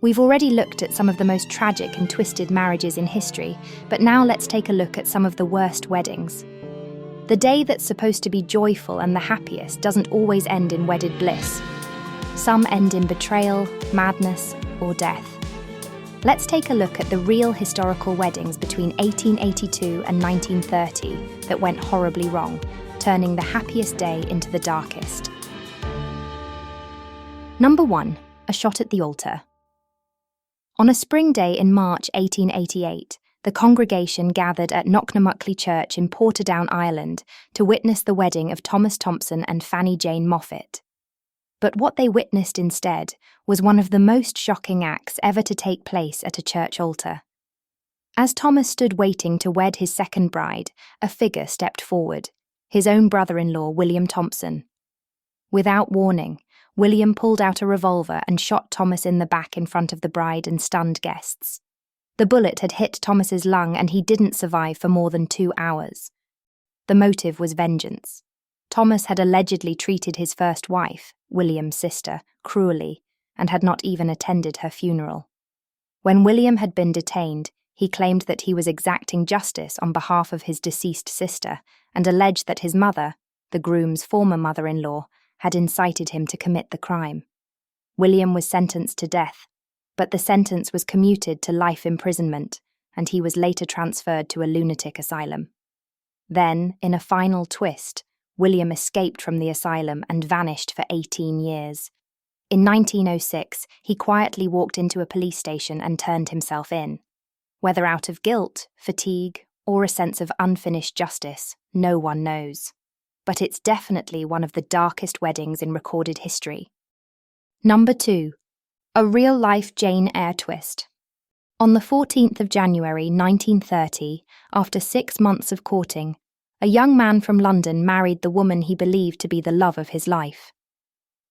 We've already looked at some of the most tragic and twisted marriages in history, but now let's take a look at some of the worst weddings. The day that's supposed to be joyful and the happiest doesn't always end in wedded bliss. Some end in betrayal, madness, or death. Let's take a look at the real historical weddings between 1882 and 1930 that went horribly wrong, turning the happiest day into the darkest. Number 1. A shot at the altar. On a spring day in March 1888, the congregation gathered at Knocknamuckley Church in Portadown, Ireland, to witness the wedding of Thomas Thompson and Fanny Jane Moffat. But what they witnessed instead was one of the most shocking acts ever to take place at a church altar. As Thomas stood waiting to wed his second bride, a figure stepped forward, his own brother-in-law, William Thompson. Without warning, William pulled out a revolver and shot Thomas in the back in front of the bride and stunned guests. The bullet had hit Thomas's lung and he didn't survive for more than 2 hours. The motive was vengeance. Thomas had allegedly treated his first wife, William's sister, cruelly, and had not even attended her funeral. When William had been detained, he claimed that he was exacting justice on behalf of his deceased sister and alleged that his mother, the groom's former mother-in-law, had incited him to commit the crime. William was sentenced to death, but the sentence was commuted to life imprisonment, and he was later transferred to a lunatic asylum. Then, in a final twist, William escaped from the asylum and vanished for 18 years. In 1906, he quietly walked into a police station and turned himself in. Whether out of guilt, fatigue, or a sense of unfinished justice, no one knows. But it's definitely one of the darkest weddings in recorded history. Number 2. A real-life Jane Eyre twist. On the 14th of January 1930, after 6 months of courting, a young man from London married the woman he believed to be the love of his life.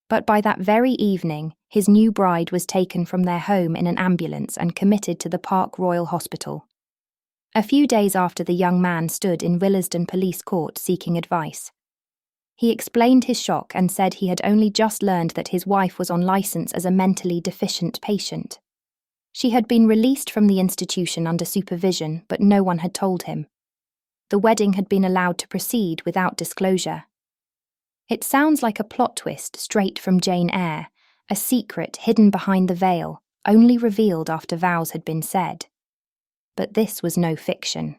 But by that very evening, his new bride was taken from their home in an ambulance and committed to the Park Royal Hospital. A few days after the young man stood in Willesden Police Court seeking advice. He explained his shock and said he had only just learned that his wife was on licence as a mentally deficient patient. She had been released from the institution under supervision, but no one had told him. The wedding had been allowed to proceed without disclosure. It sounds like a plot twist straight from Jane Eyre, a secret hidden behind the veil, only revealed after vows had been said. But this was no fiction.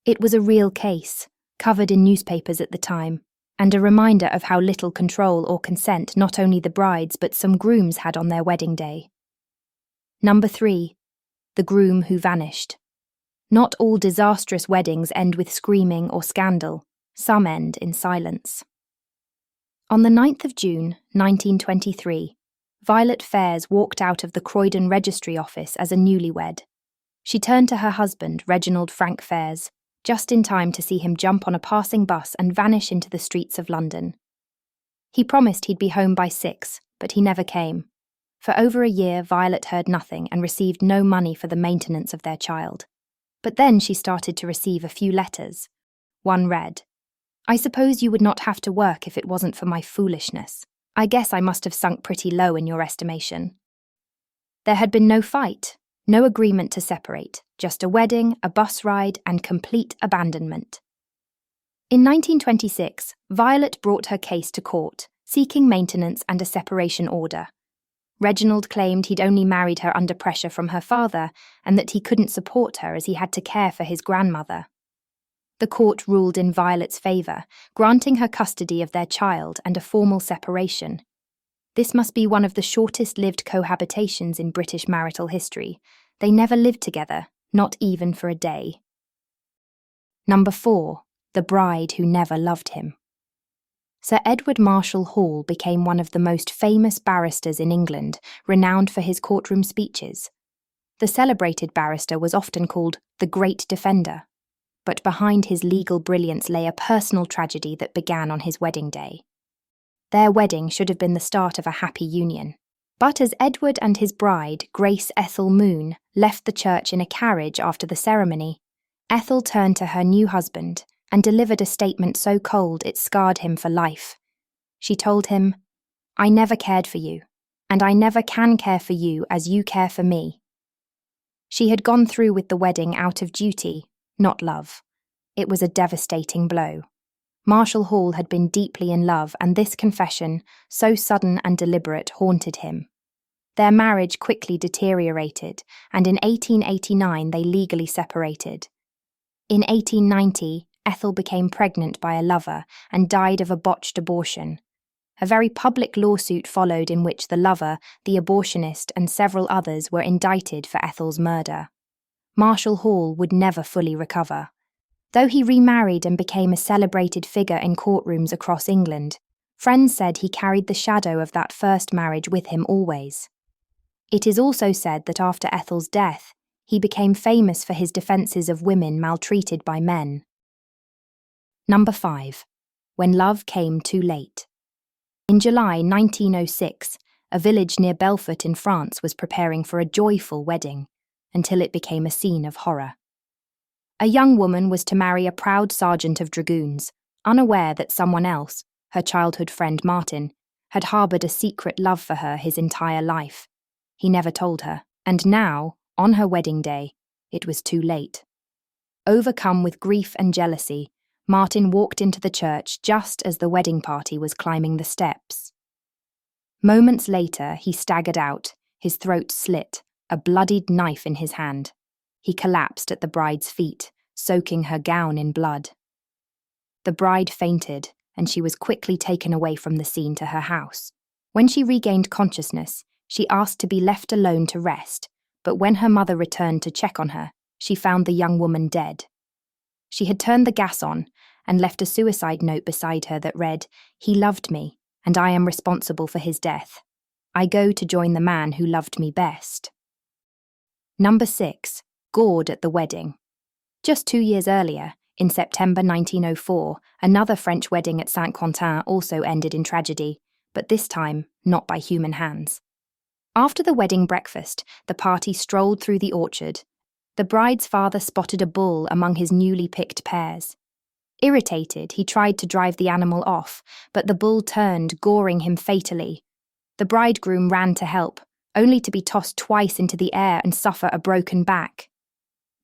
It was a real case, covered in newspapers at the time, and a reminder of how little control or consent not only the brides but some grooms had on their wedding day. Number 3. The groom who vanished. Not all disastrous weddings end with screaming or scandal. Some end in silence. On the 9th of June, 1923, Violet Fares walked out of the Croydon Registry Office as a newlywed. She turned to her husband, Reginald Frank Fares, just in time to see him jump on a passing bus and vanish into the streets of London. He promised he'd be home by 6, but he never came. For over a year, Violet heard nothing and received no money for the maintenance of their child. But then she started to receive a few letters. One read, "I suppose you would not have to work if it wasn't for my foolishness. I guess I must have sunk pretty low in your estimation." There had been no fight, no agreement to separate, just a wedding, a bus ride, and complete abandonment. In 1926, Violet brought her case to court, seeking maintenance and a separation order. Reginald claimed he'd only married her under pressure from her father and that he couldn't support her as he had to care for his grandmother. The court ruled in Violet's favour, granting her custody of their child and a formal separation. This must be one of the shortest-lived cohabitations in British marital history. They never lived together, not even for a day. Number 4. The bride who never loved him. Sir Edward Marshall Hall became one of the most famous barristers in England, renowned for his courtroom speeches. The celebrated barrister was often called the Great Defender, but behind his legal brilliance lay a personal tragedy that began on his wedding day. Their wedding should have been the start of a happy union. But as Edward and his bride, Grace Ethel Moon, left the church in a carriage after the ceremony, Ethel turned to her new husband and delivered a statement so cold it scarred him for life. She told him, "I never cared for you. and I never can care for you as you care for me." She had gone through with the wedding out of duty, not love. It was a devastating blow. Marshall Hall had been deeply in love, and this confession, so sudden and deliberate, haunted him. Their marriage quickly deteriorated, and in 1889 they legally separated. In 1890, Ethel became pregnant by a lover and died of a botched abortion. A very public lawsuit followed in which the lover, the abortionist, and several others were indicted for Ethel's murder. Marshall Hall would never fully recover. Though he remarried and became a celebrated figure in courtrooms across England, friends said he carried the shadow of that first marriage with him always. It is also said that after Ethel's death, he became famous for his defences of women maltreated by men. Number 5. When Love Came Too Late. In July 1906, a village near Belfort in France was preparing for a joyful wedding, until it became a scene of horror. A young woman was to marry a proud sergeant of dragoons, unaware that someone else, her childhood friend Martin, had harboured a secret love for her his entire life. He never told her, and now, on her wedding day, it was too late. Overcome with grief and jealousy, Martin walked into the church just as the wedding party was climbing the steps. Moments later, he staggered out, his throat slit, a bloodied knife in his hand. He collapsed at the bride's feet, soaking her gown in blood. The bride fainted, and she was quickly taken away from the scene to her house. When she regained consciousness, she asked to be left alone to rest, but when her mother returned to check on her, she found the young woman dead. She had turned the gas on and left a suicide note beside her that read, "He loved me, and I am responsible for his death. I go to join the man who loved me best." Number 6. Gourd at the wedding. Just 2 years earlier, in September 1904, another French wedding at Saint-Quentin also ended in tragedy, but this time not by human hands. After the wedding breakfast, the party strolled through the orchard. The bride's father spotted a bull among his newly picked pears. Irritated, he tried to drive the animal off, but the bull turned, goring him fatally. The bridegroom ran to help, only to be tossed twice into the air and suffer a broken back.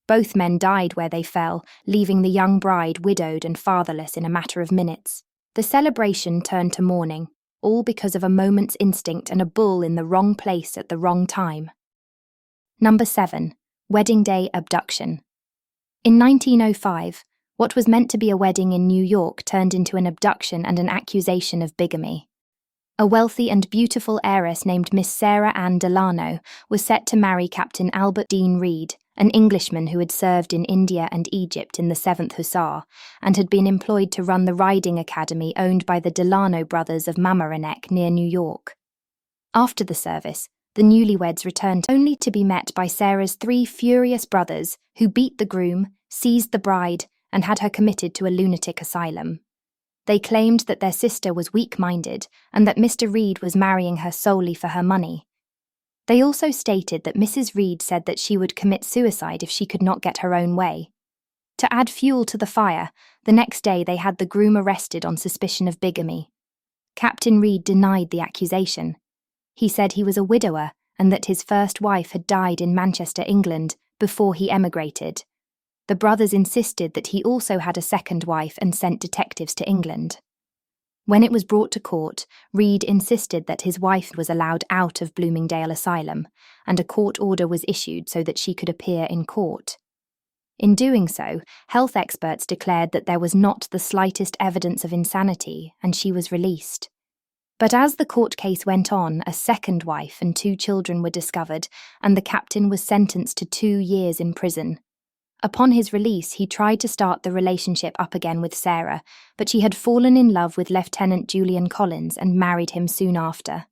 Both men died where they fell, leaving the young bride widowed and fatherless in a matter of minutes. The celebration turned to mourning, all because of a moment's instinct and a bull in the wrong place at the wrong time. Number 7. Wedding Day Abduction. In 1905, what was meant to be a wedding in New York turned into an abduction and an accusation of bigamy. A wealthy and beautiful heiress named Miss Sarah Ann Delano was set to marry Captain Albert Dean Reed, an Englishman who had served in India and Egypt in the 7th Hussar, and had been employed to run the riding academy owned by the Delano brothers of Mamaroneck near New York. After the service, the newlyweds returned only to be met by Sarah's 3 furious brothers who beat the groom, seized the bride, and had her committed to a lunatic asylum. They claimed that their sister was weak-minded and that Mr. Reed was marrying her solely for her money. They also stated that Mrs. Reed said that she would commit suicide if she could not get her own way. To add fuel to the fire, the next day they had the groom arrested on suspicion of bigamy. Captain Reed denied the accusation. He said he was a widower and that his first wife had died in Manchester, England, before he emigrated. The brothers insisted that he also had a second wife and sent detectives to England. When it was brought to court, Reed insisted that his wife was allowed out of Bloomingdale Asylum, and a court order was issued so that she could appear in court. In doing so, health experts declared that there was not the slightest evidence of insanity, and she was released. But as the court case went on, a second wife and 2 children were discovered, and the captain was sentenced to 2 years in prison. Upon his release, he tried to start the relationship up again with Sarah, but she had fallen in love with Lieutenant Julian Collins and married him soon after.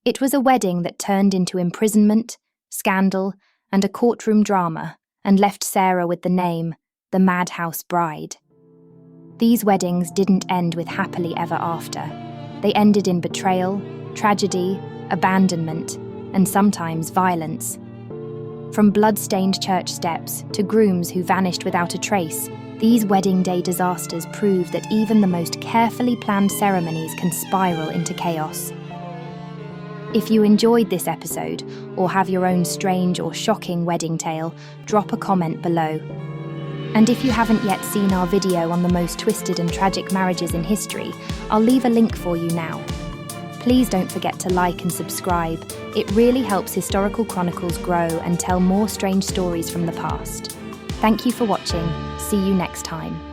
It was a wedding that turned into imprisonment, scandal, and a courtroom drama, and left Sarah with the name, the Madhouse Bride. These weddings didn't end with happily ever after. They ended in betrayal, tragedy, abandonment, and sometimes violence. From blood-stained church steps to grooms who vanished without a trace, these wedding day disasters prove that even the most carefully planned ceremonies can spiral into chaos. If you enjoyed this episode, or have your own strange or shocking wedding tale, drop a comment below. And if you haven't yet seen our video on the most twisted and tragic marriages in history, I'll leave a link for you now. Please don't forget to like and subscribe. It really helps Historical Chronicles grow and tell more strange stories from the past. Thank you for watching. See you next time.